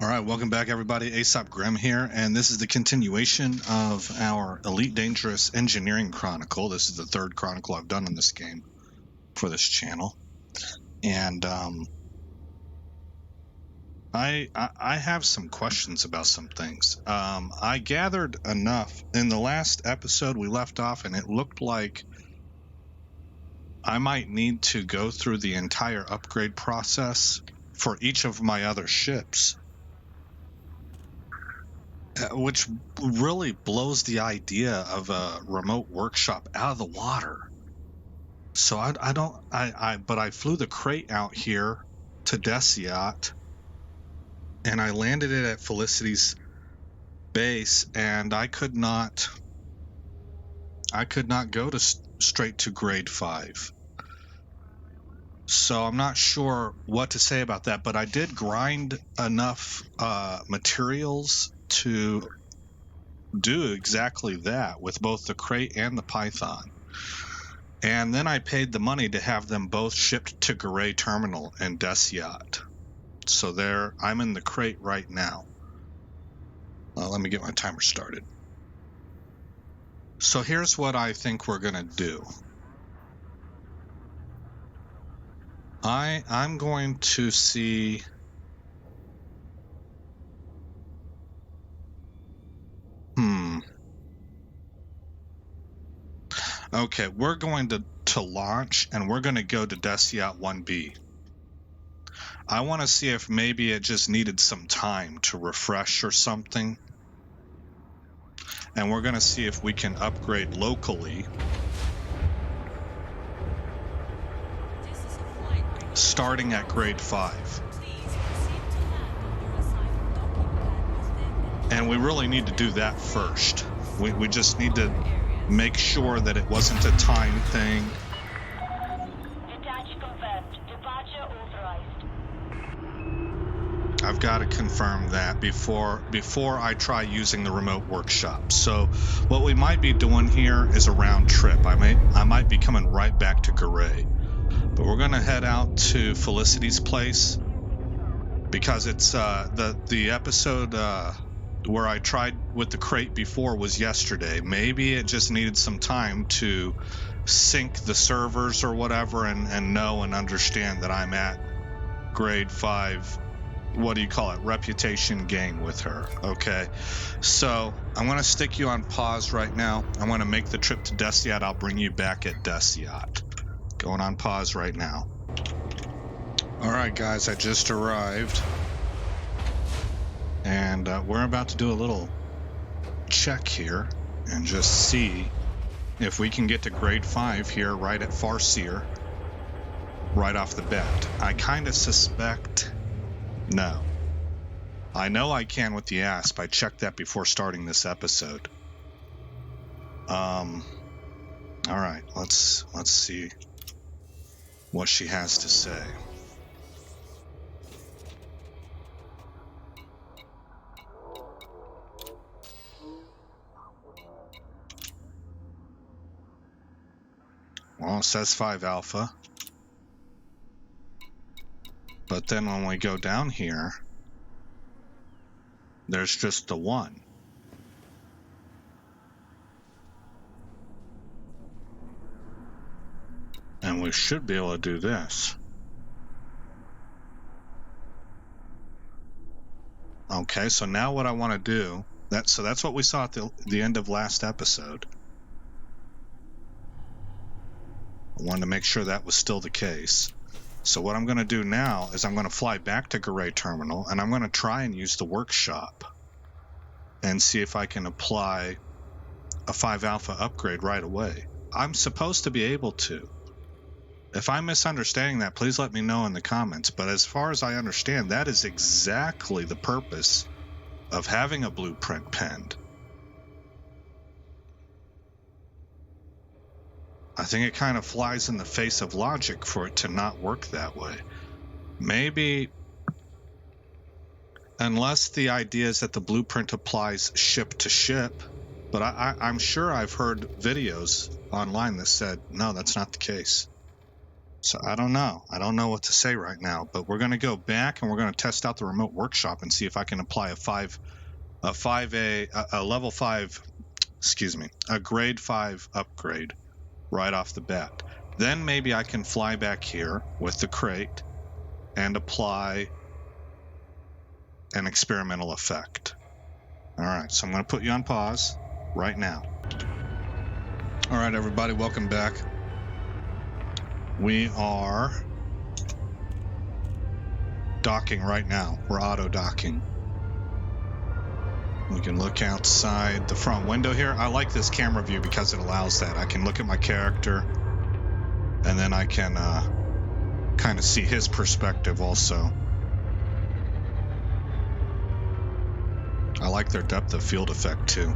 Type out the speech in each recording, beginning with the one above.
All right, welcome back, everybody. Aesop Grimm here, and this is the continuation of our Elite Dangerous Engineering Chronicle. This is the third chronicle I've done in this game for this channel, and I have some questions about some things. I gathered enough in the last episode we left off, and it looked like I might need to go through the entire upgrade process for each of my other ships. Which really blows the idea of a remote workshop out of the water. So but I flew the crate out here to Deciat, and I landed it at Felicity's base, and I could not go straight to grade 5. So I'm not sure what to say about that, but I did grind enough materials to do exactly that with both the crate and the Python. And then I paid the money to have them both shipped to Garay Terminal in Deciat. So there, I'm in the crate right now. Let me get my timer started. So here's what I think we're going to do. I'm going to see... Okay, we're going to launch, and we're going to go to Deciat 1B. I want to see if maybe it just needed some time to refresh or something. And we're going to see if we can upgrade locally. Starting at grade 5. And we really need to do that first. We just need to make sure that it wasn't a time thing. Detach confirmed. Departure authorized. I've got to confirm that before I try using the remote workshop. So what we might be doing here is a round trip. I might be coming right back to Garay. But we're going to head out to Felicity's place because it's the episode where I tried with the crate before was yesterday. Maybe it just needed some time to sync the servers or whatever and know and understand that I'm at grade 5, what do you call it, reputation gain with her. Okay, so I'm going to stick you on pause right now. I want to make the trip to Deciat. I'll bring you back at Deciat. Going on pause right now. All right, guys, I just arrived. And we're about to do a little check here and just see if we can get to grade 5 here right at Farseer right off the bat. I kind of suspect no. I know I can with the ASP. I checked that before starting this episode. All right, let's see what she has to say. Well, it says 5 alpha. But then when we go down here, there's just the 1. And we should be able to do this. Okay, so now what I want to do, that's what we saw at the end of last episode. I wanted to make sure that was still the case. So what I'm going to do now is I'm going to fly back to Garay Terminal, and I'm going to try and use the workshop and see if I can apply a 5 alpha upgrade right away. I'm supposed to be able to. If I'm misunderstanding that, please let me know in the comments. But as far as I understand, that is exactly the purpose of having a blueprint penned. I think it kind of flies in the face of logic for it to not work that way. Maybe, unless the idea is that the blueprint applies ship to ship, but I'm sure I've heard videos online that said, no, that's not the case. So I don't know. I don't know what to say right now, but we're going to go back and we're going to test out the remote workshop and see if I can apply a level 5, a grade 5 upgrade right off the bat. Then maybe I can fly back here with the crate and apply an experimental effect. All right, so I'm going to put you on pause right now. All right, everybody, welcome back. We are docking right now. We're auto docking. We can look outside the front window here. I like this camera view because it allows that. I can look at my character and then I can kind of see his perspective also. I like their depth of field effect too.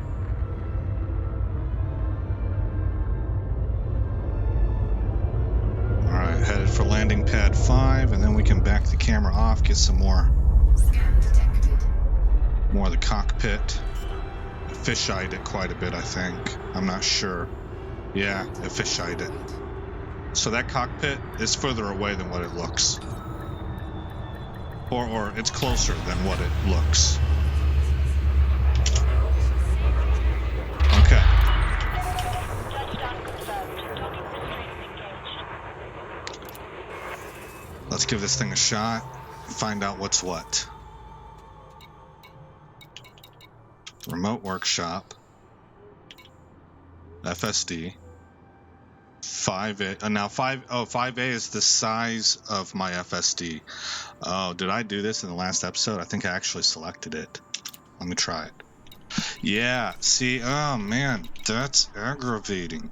All right, headed for landing pad 5, and then we can back the camera off, get some more of the cockpit. I fish-eyed it quite a bit, I think. I'm not sure. Yeah, I fish-eyed it. So that cockpit is further away than what it looks. Or it's closer than what it looks. Okay. Let's give this thing a shot and find out what's what. Remote workshop. FSD. 5A. Now 5A is the size of my FSD. Oh, did I do this in the last episode? I think I actually selected it. Let me try it. Yeah, see, oh man, that's aggravating.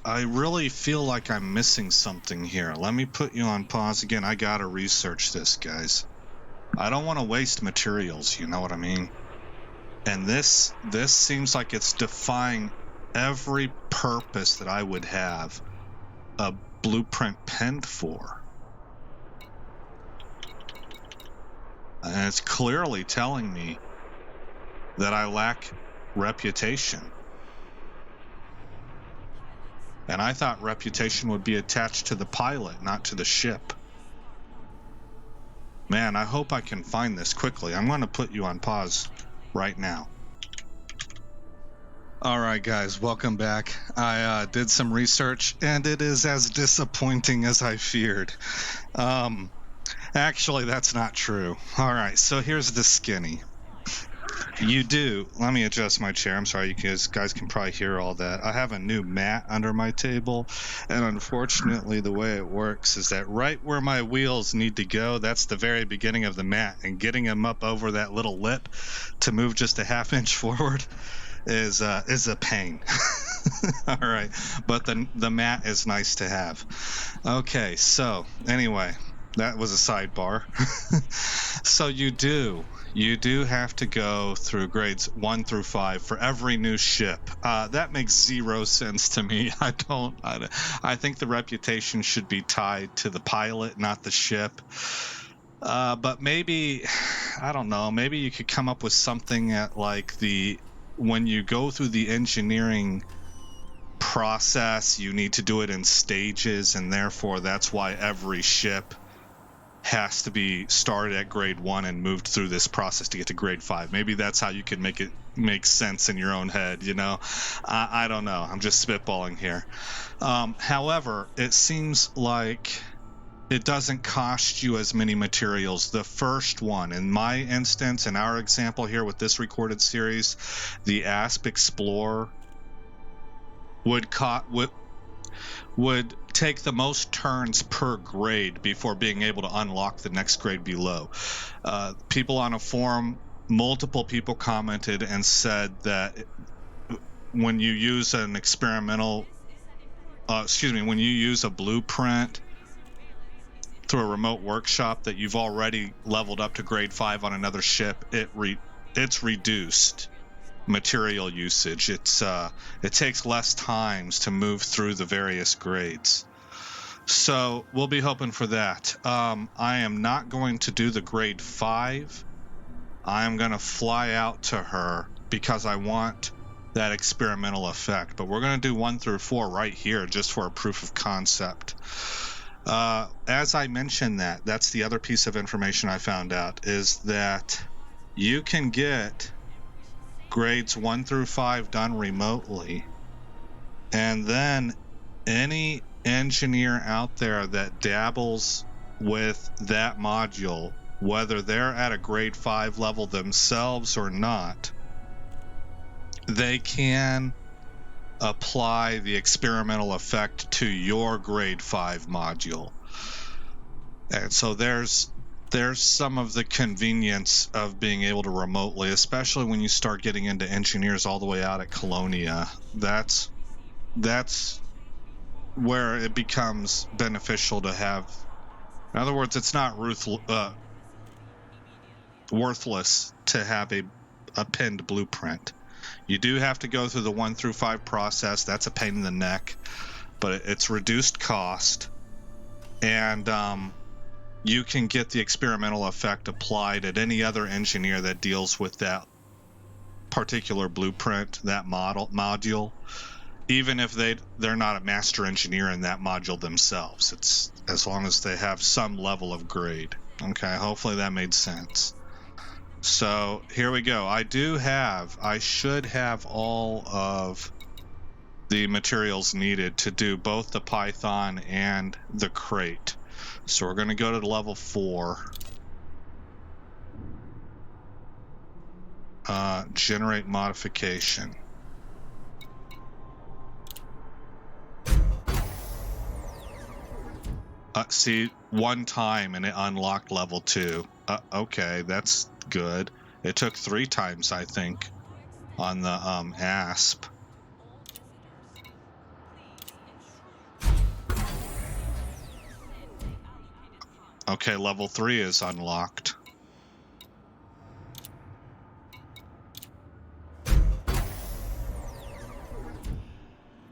I really feel like I'm missing something here. Let me put you on pause again. I gotta research this, guys. I don't want to waste materials, you know what I mean? And this seems like it's defying every purpose that I would have a blueprint penned for. And it's clearly telling me that I lack reputation. And I thought reputation would be attached to the pilot, not to the ship. Man, I hope I can find this quickly. I'm going to put you on pause right now. All right, guys, welcome back. I did some research, and it is as disappointing as I feared. Actually, that's not true. All right, so here's the skinny. You do. Let me adjust my chair. I'm sorry, you guys can probably hear all that. I have a new mat under my table, and unfortunately, the way it works is that right where my wheels need to go, that's the very beginning of the mat, and getting them up over that little lip to move just a half inch forward is a pain. All right, but the mat is nice to have. Okay, so anyway, that was a sidebar. So you do have to go through grades 1 through 5 for every new ship. That makes zero sense to me. I think the reputation should be tied to the pilot, not the ship. But maybe, I don't know, maybe you could come up with something at like when you go through the engineering process, you need to do it in stages, and therefore that's why every ship has to be started at grade 1 and moved through this process to get to grade 5. Maybe that's how you can make it make sense in your own head, you know? I don't know. I'm just spitballing here. However, it seems like it doesn't cost you as many materials. The first one, in my instance, in our example here with this recorded series, the Asp Explorer would take the most turns per grade before being able to unlock the next grade below. People on a forum, multiple people commented and said that when you use an when you use a blueprint through a remote workshop that you've already leveled up to grade 5 on another ship, it's reduced material usage. It takes less times to move through the various grades. So we'll be hoping for that. I am not going to do the grade 5. I am going to fly out to her because I want that experimental effect. But we're going to do 1 through 4 right here just for a proof of concept. As I mentioned that's the other piece of information I found out, is that you can get grades 1 through 5 done remotely, and then any engineer out there that dabbles with that module, whether they're at a grade 5 level themselves or not, they can apply the experimental effect to your grade 5 module. And so there's some of the convenience of being able to remotely, especially when you start getting into engineers all the way out at Colonia. That's where it becomes beneficial to have. In other words, it's not worthless to have a pinned blueprint. You do have to go through the 1 through 5 process. That's a pain in the neck, but it's reduced cost, and you can get the experimental effect applied at any other engineer that deals with that particular blueprint, that module, even if they're not a master engineer in that module themselves. It's as long as they have some level of grade. Okay, hopefully that made sense. So here we go. I should have all of the materials needed to do both the Python and the crate. So we're going to go to level 4. Generate modification. See, one time and it unlocked level 2. Okay, that's good. It took 3 times, I think, on the ASP. Okay, level 3 is unlocked.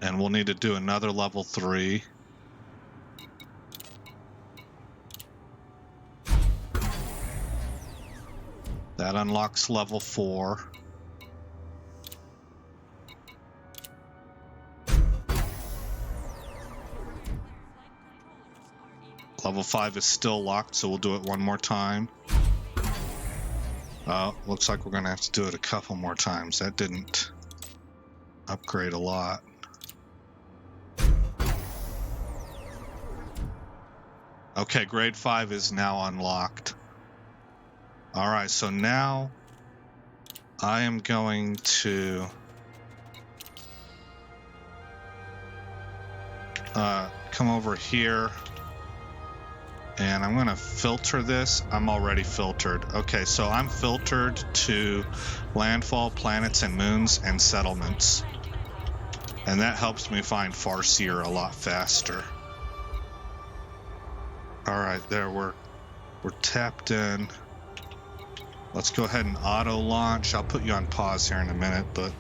And we'll need to do another level 3. That unlocks level 4. Level 5 is still locked, so we'll do it one more time. Looks like we're gonna have to do it a couple more times. That didn't upgrade a lot. Okay, grade 5 is now unlocked. Alright, so now I am going to come over here, and I'm going to filter this. I'm already filtered. Okay, so I'm filtered to landfall, planets and moons, and settlements. And that helps me find Farseer a lot faster. Alright, there we're tapped in. Let's go ahead and auto launch. I'll put you on pause here in a minute, but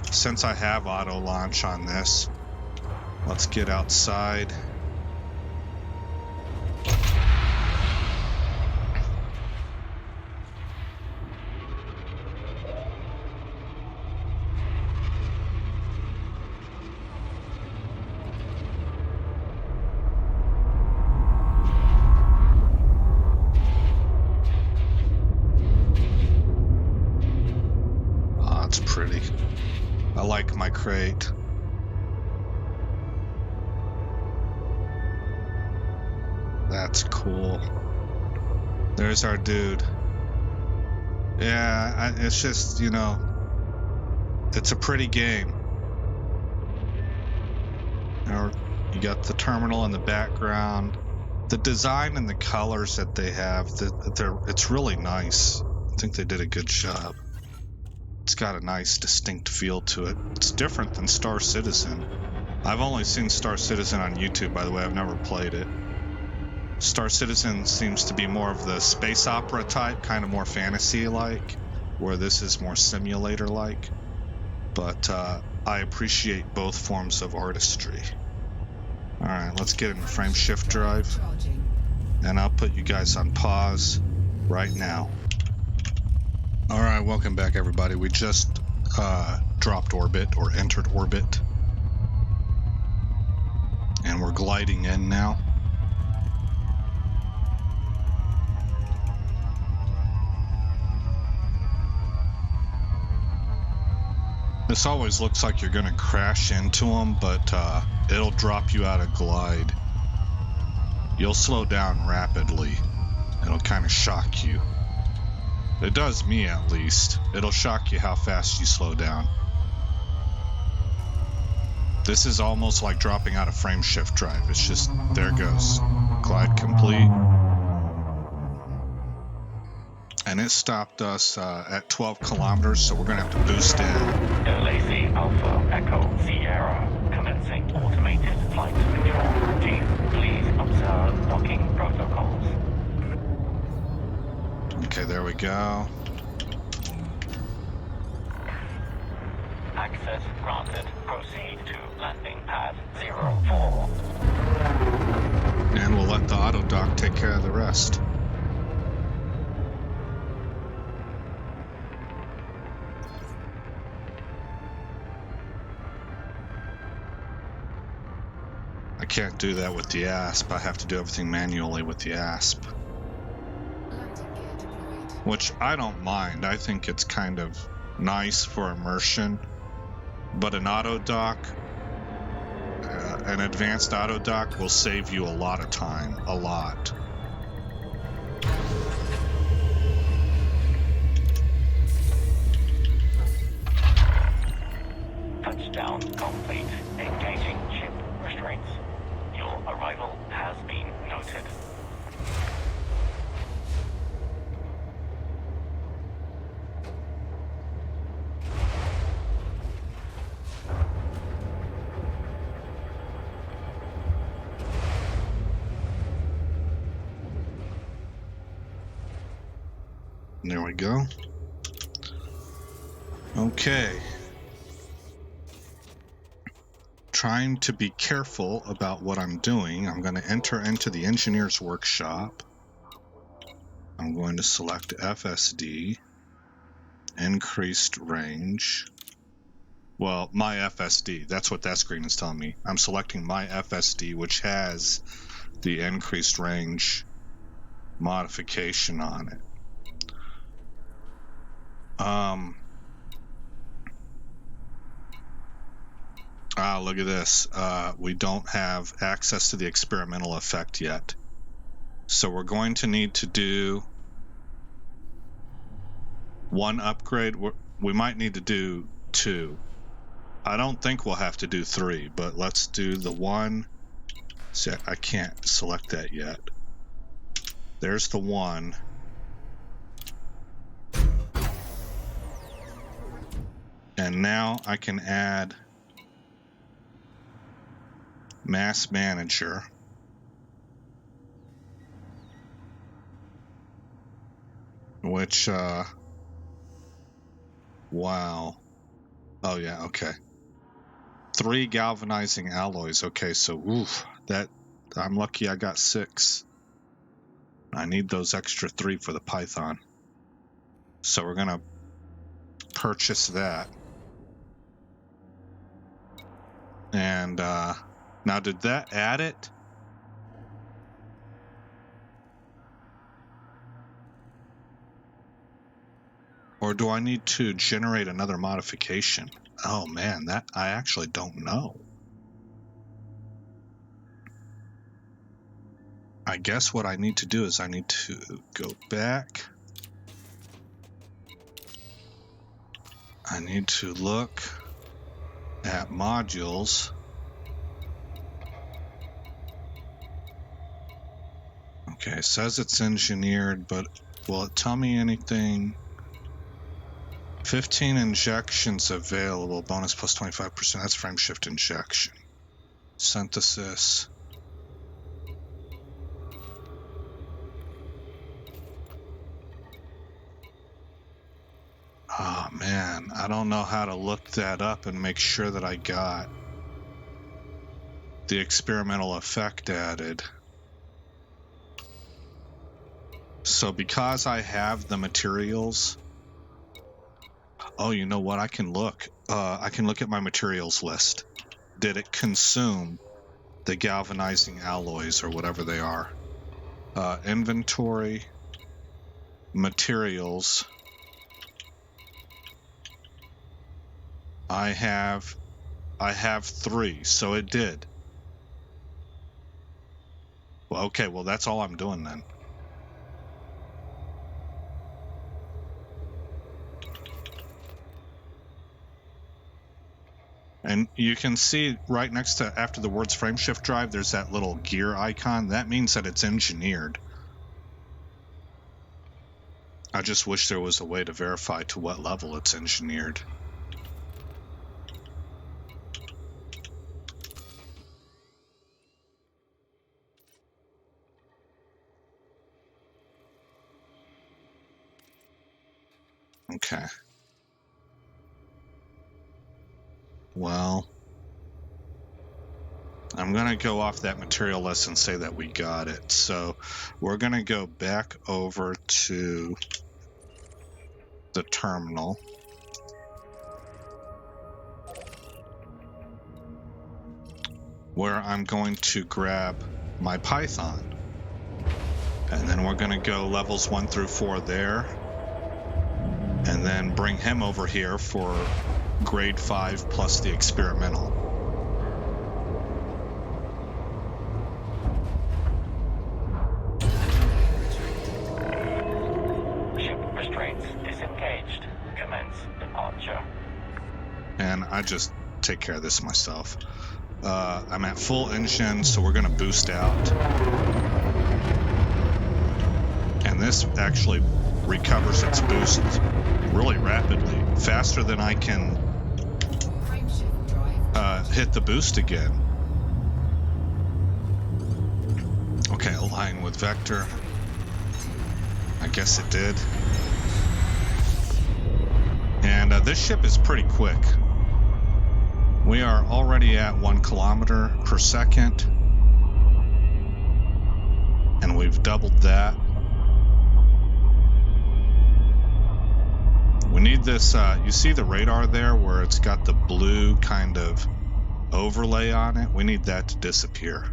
since I have auto launch on this, let's get outside. Pretty. I like my crate. That's cool. There's our dude. Yeah, it's just, you know, it's a pretty game. You got the terminal in the background. The design and the colors that they have, it's really nice. I think they did a good job. It's got a nice distinct feel to it. It's different than Star Citizen. I've only seen Star Citizen on YouTube, by the way. I've never played it. Star Citizen seems to be more of the space opera type, kind of more fantasy-like, where this is more simulator-like. But I appreciate both forms of artistry. Alright, let's get in the frame shift drive. And I'll put you guys on pause right now. Alright, welcome back everybody. We just dropped orbit, or entered orbit. And we're gliding in now. This always looks like you're going to crash into them, but it'll drop you out of glide. You'll slow down rapidly. It'll kind of shock you. It does me, at least. It'll shock you how fast you slow down. This is almost like dropping out of frame shift drive. It's just, there it goes. Glide complete. And it stopped us at 12 kilometers, so we're going to have to boost in. Odyssey Alpha Echo Sierra commencing automated flight control. Chief, please observe docking protocols. Okay, there we go. Access granted. Proceed to landing pad 04. And we'll let the auto dock take care of the rest. I can't do that with the ASP. I have to do everything manually with the ASP. Which I don't mind. I think it's kind of nice for immersion. But an auto dock, an advanced auto dock will save you a lot of time. A lot. Touchdown complete. Engaging ship restraints. Your arrival has been noted. There we go. Okay. Trying to be careful about what I'm doing. I'm going to enter into the engineer's workshop. I'm going to select FSD, increased range. Well, my FSD, that's what that screen is telling me. I'm selecting my FSD, which has the increased range modification on it. Look at this. We don't have access to the experimental effect yet. So we're going to need to do one upgrade. We might need to do two. I don't think we'll have to do three, but let's do the one. See, I can't select that yet. There's the one. And now I can add Mass Manager. Which, wow. Oh yeah, okay. 3 galvanizing alloys. Okay, so oof, that I'm lucky I got 6. I need those extra 3 for the Python. So we're gonna purchase that. And now did that add it? Or do I need to generate another modification? Oh man, that I actually don't know. I guess what I need to do is I need to go back. I need to look at modules. Okay, it says it's engineered, but will it tell me anything? 15 injections available, bonus plus 25%. That's frame shift injection. Synthesis. Oh man, I don't know how to look that up and make sure that I got the experimental effect added. So because I have the materials, oh, you know what? I can look at my materials list. Did it consume the galvanizing alloys or whatever they are? Inventory, materials. I have 3, so it did. Well, okay, well that's all I'm doing then. And you can see right next to, after the words frameshift drive, there's that little gear icon. That means that it's engineered. I just wish there was a way to verify to what level it's engineered. Okay. Well, I'm going to go off that material list and say that we got it. So we're going to go back over to the terminal. Where I'm going to grab my Python. And then we're going to go levels 1 through 4 there. And then bring him over here for grade 5 plus the experimental. Ship restraints disengaged. Commence departure. And I just take care of this myself. I'm at full engine, so we're going to boost out. And this actually recovers its boost really rapidly, faster than I can hit the boost again. Okay, align with vector. I guess it did. And this ship is pretty quick. We are already at 1 kilometer per second. And we've doubled that. We need this, you see the radar there where it's got the blue kind of overlay on it? We need that to disappear.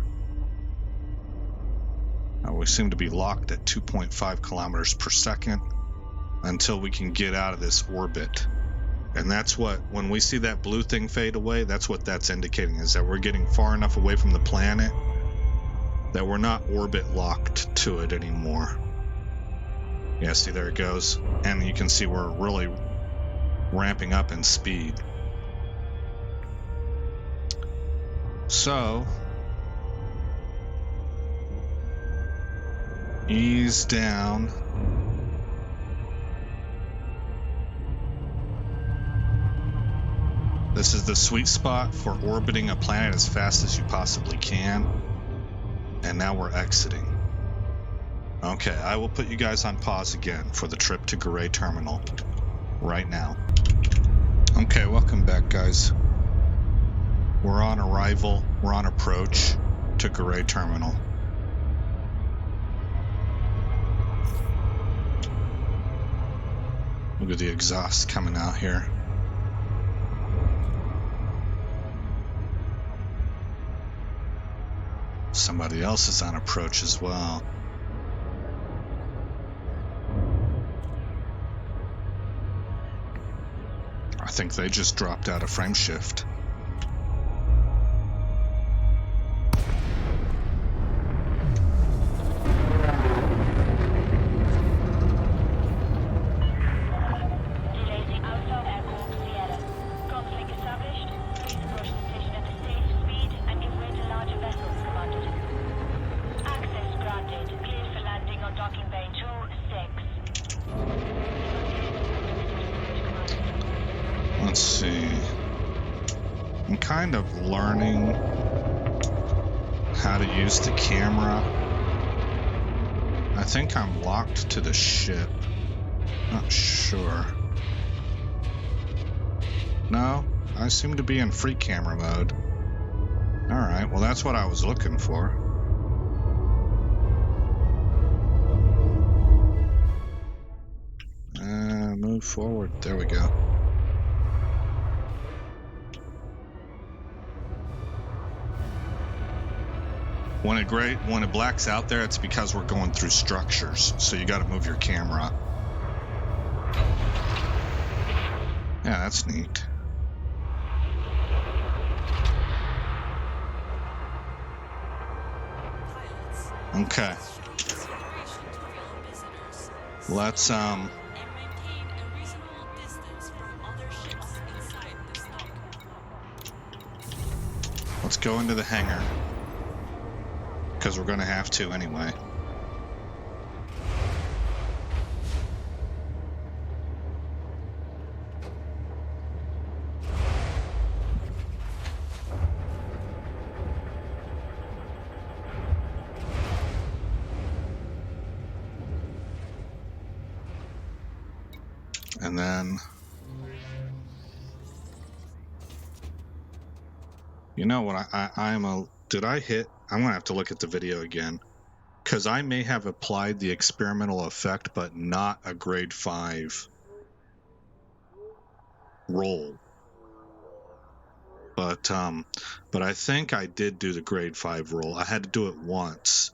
We seem to be locked at 2.5 kilometers per second until we can get out of this orbit. And that's what, when we see that blue thing fade away, that's what that's indicating, is that we're getting far enough away from the planet that we're not orbit locked to it anymore. Yeah, see, there it goes. And you can see we're really ramping up in speed. So, ease down. This is the sweet spot for orbiting a planet as fast as you possibly can. And now we're exiting. Okay, I will put you guys on pause again for the trip to Garay Terminal right now. Okay, welcome back, guys. We're on arrival, we're on approach to Garay Terminal. Look at the exhaust coming out here. Somebody else is on approach as well. I think they just dropped out of frame shift. Let's see. I'm kind of learning how to use the camera. I think I'm locked to the ship. Not sure. No, I seem to be in free camera mode. Alright, well that's what I was looking for. Move forward. There we go. When it blacks out there, it's because we're going through structures, so you got to move your camera. Yeah, that's neat. Okay. Let's let's go into the hangar, because we're gonna have to anyway. And then, you know what, did I hit, I'm gonna have to look at the video again, because I may have applied the experimental effect, but not a grade 5 roll. But I think I did do the grade 5 roll. I had to do it once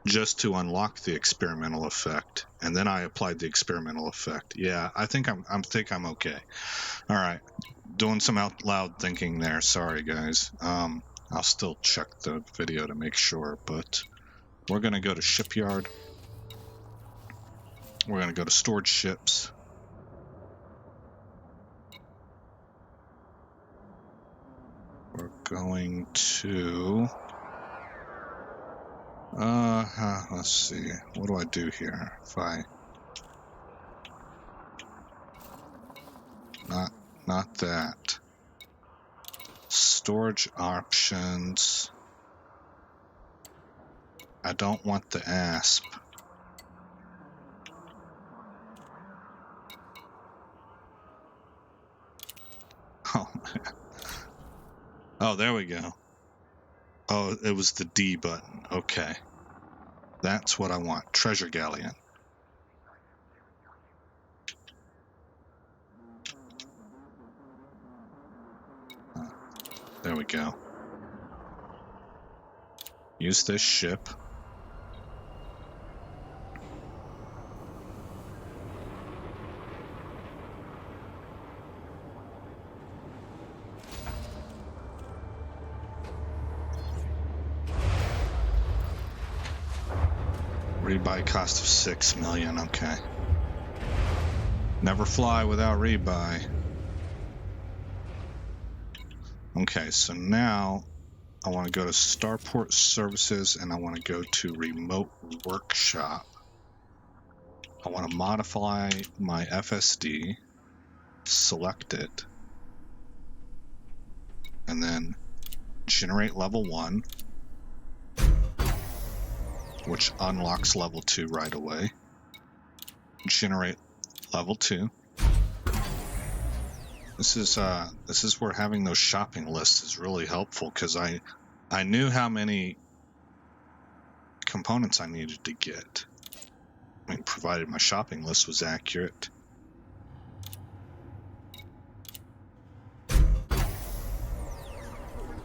just to unlock the experimental effect, and then I applied the experimental effect. Yeah, I think I'm okay. All right, doing some out loud thinking there. Sorry, guys. I'll still check the video to make sure, but we're gonna go to shipyard. We're gonna go to storage ships. We're going to let's see, what do I do here? If I not that. Storage options. I don't want the ASP. Oh man. Oh, there we go. Oh, it was the D button. Okay. That's what I want. Treasure Galleon. There we go. Use this ship. Rebuy cost of 6 million. Okay. Never fly without rebuy. Okay, so now I want to go to Starport Services and I want to go to Remote Workshop. I want to modify my FSD, select it, and then generate level 1, which unlocks level 2 right away. Generate level 2. This is where having those shopping lists is really helpful, because I knew how many components I needed to get. I mean, provided my shopping list was accurate.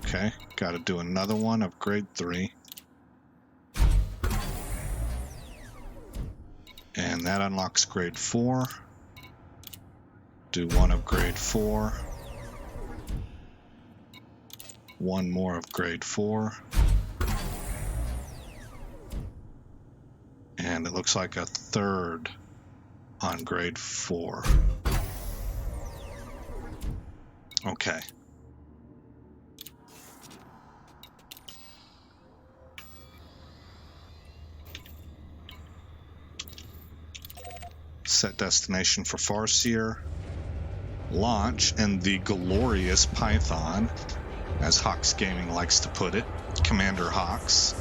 Okay, got to do another one of grade 3. And that unlocks grade 4. Do one of grade 4. One more of grade 4. And it looks like a third on grade 4. Okay. Set destination for Farseer. Launch in the glorious Python, as Hawks Gaming likes to put it, Commander Hawks.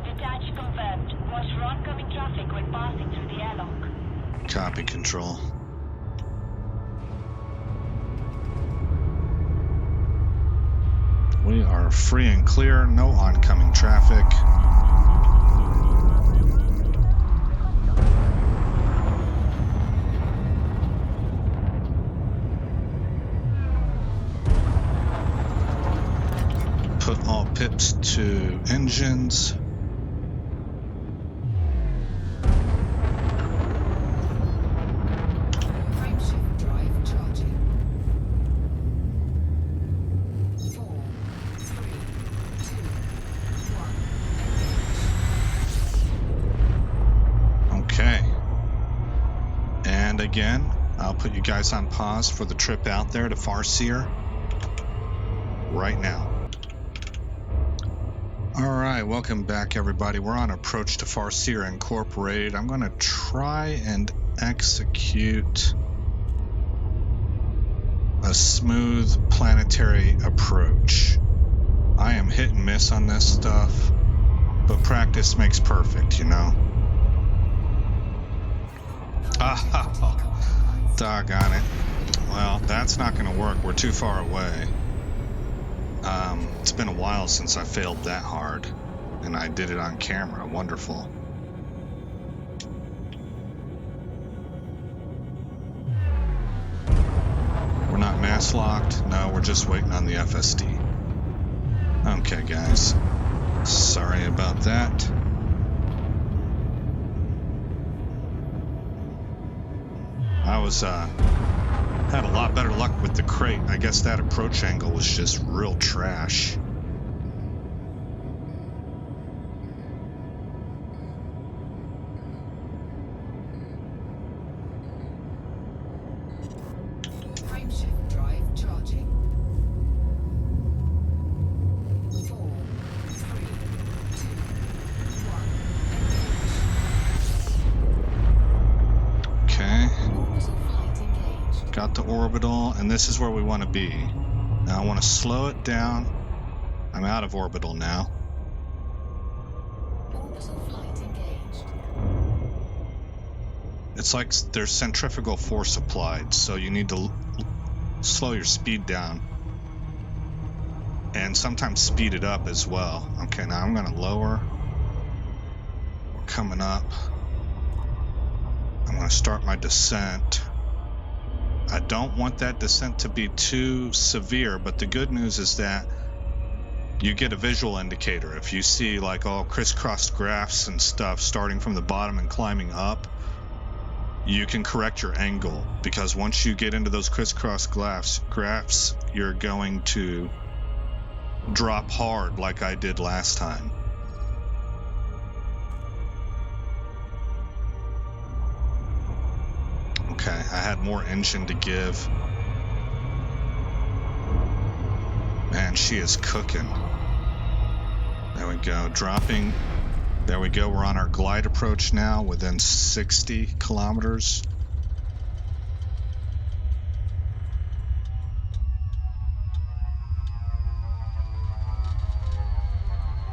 Detach confirmed. Watch for oncoming traffic when passing through the airlock. Copy, Control. We are free and clear, no oncoming traffic. Put all pips to engines. And again, I'll put you guys on pause for the trip out there to Farseer right now. All right, welcome back, everybody. We're on approach to Farseer Incorporated. I'm going to try and execute a smooth planetary approach. I am hit and miss on this stuff, but practice makes perfect, you know. Oh, doggone it. Well, that's not going to work. We're too far away. It's been a while since I failed that hard, and I did it on camera. Wonderful. We're not mass locked. No, we're just waiting on the FSD. Okay, guys. Sorry about that. I was, had a lot better luck with the crate. I guess that approach angle was just real trash. Frameshift drive charging. 4, 3, 2, 1. Okay. Orbital flight engaged. Got the orbital, and this is where we want to be. Now I want to slow it down. I'm out of orbital now. Orbital flight engaged. It's like there's centrifugal force applied, so you need to slow your speed down. And sometimes speed it up as well. Okay, now I'm going to lower. We're coming up. I'm going to start my descent. I don't want that descent to be too severe, but the good news is that you get a visual indicator. If you see like all crisscrossed graphs and stuff starting from the bottom and climbing up, you can correct your angle, because once you get into those crisscross graphs, you're going to drop hard like I did last time. Okay, I had more engine to give. Man, she is cooking. There we go, dropping. There we go, we're on our glide approach now, within 60 kilometers.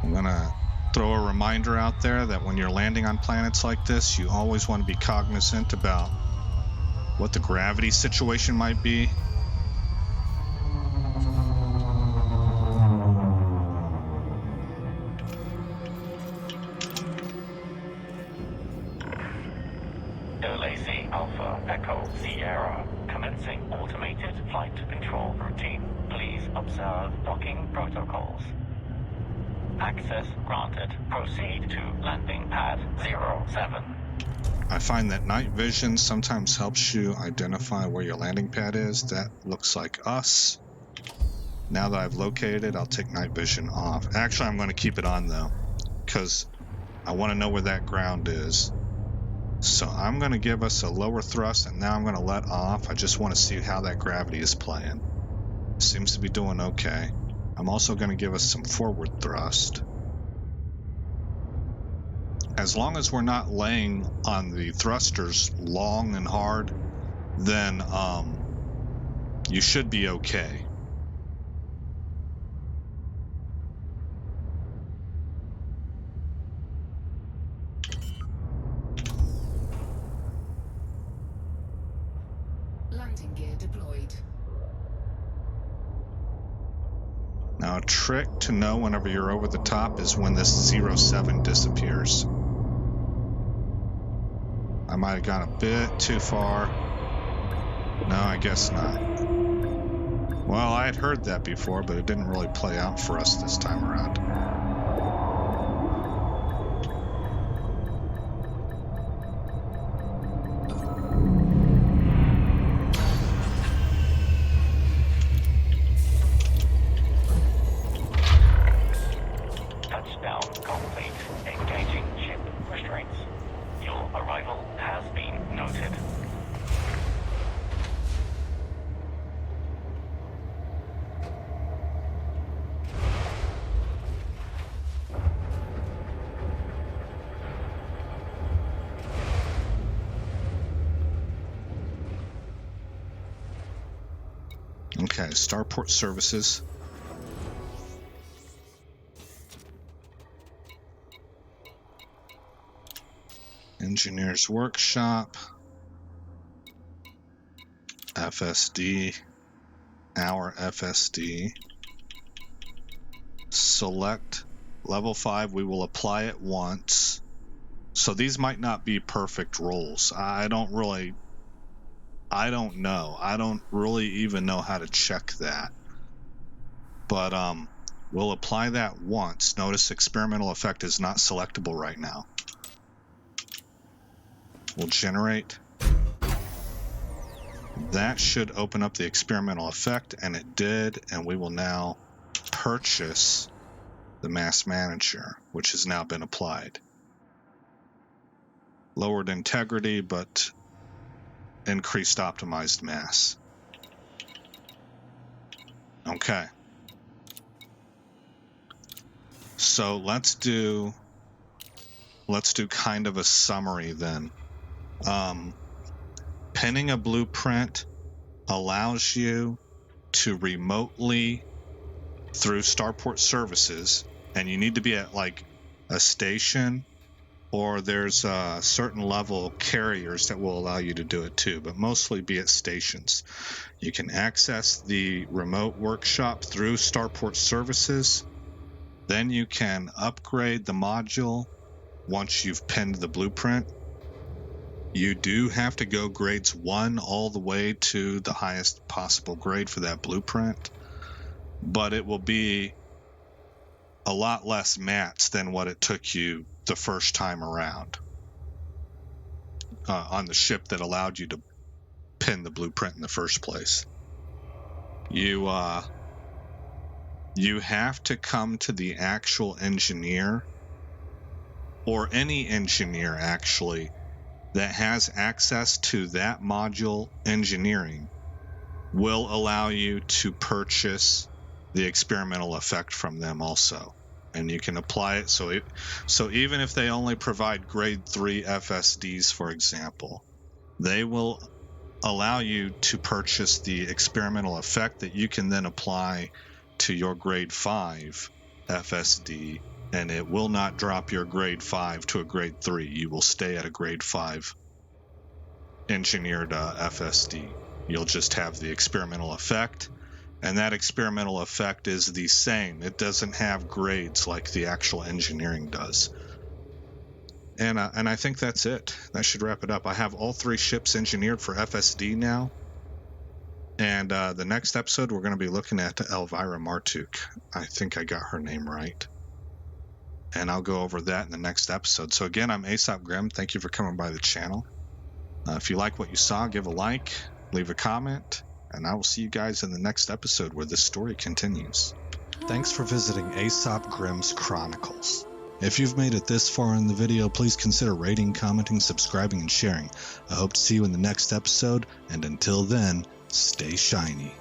I'm gonna throw a reminder out there that when you're landing on planets like this, you always want to be cognizant about what the gravity situation might be. Odyssey Alpha Echo Sierra commencing automated flight control routine. Please observe docking protocols. Access granted. Proceed to landing pad 07. I find that night vision sometimes helps you identify where your landing pad is. That looks like us. Now that I've located it, I'll take night vision off. Actually, I'm going to keep it on though, because I want to know where that ground is. So I'm going to give us a lower thrust, and now I'm going to let off. I just want to see how that gravity is playing. Seems to be doing okay. I'm also going to give us some forward thrust. As long as we're not laying on the thrusters long and hard, then you should be okay. Landing gear deployed. Now a trick to know whenever you're over the top is when this 07 disappears. I might have gone a bit too far. No, I guess not. Well, I had heard that before, but it didn't really play out for us this time around. Touchdown complete. Engaging ship restraints. Your arrival has been noted. Okay, Starport Services. Engineer's Workshop. FSD. Our FSD. Select level 5. We will apply it once. So these might not be perfect rolls. I don't know. I don't really even know how to check that. But we'll apply that once. Notice experimental effect is not selectable right now. We'll generate. That should open up the experimental effect, and it did, and we will now purchase the mass manager, which has now been applied. Lowered integrity, but increased optimized mass. Okay. So let's do kind of a summary then. Penning a blueprint allows you to remotely, through Starport Services, and you need to be at like a station, or there's a certain level carriers that will allow you to do it too, but mostly be at stations. You can access the remote workshop through Starport Services. Then you can upgrade the module once you've pinned the blueprint. You do have to go grades 1 all the way to the highest possible grade for that blueprint, but it will be a lot less mats than what it took you the first time around on the ship that allowed you to pin the blueprint in the first place. You have to come to the actual engineer, or any engineer actually, that has access to that module engineering will allow you to purchase the experimental effect from them also. And you can apply it. So even if they only provide grade 3 FSDs, for example, they will allow you to purchase the experimental effect that you can then apply to your grade 5 FSD, and it will not drop your grade 5 to a grade 3. You will stay at a grade 5 engineered FSD. You'll just have the experimental effect, and that experimental effect is the same. It doesn't have grades like the actual engineering does. And I think that's it. That should wrap it up. I have all 3 ships engineered for FSD now. And the next episode, we're going to be looking at Elvira Martuk. I think I got her name right. And I'll go over that in the next episode. So again, I'm Aesop Grimm. Thank you for coming by the channel. If you like what you saw, give a like, leave a comment, and I will see you guys in the next episode where this story continues. Thanks for visiting Aesop Grimm's Chronicles. If you've made it this far in the video, please consider rating, commenting, subscribing, and sharing. I hope to see you in the next episode, and until then, stay shiny.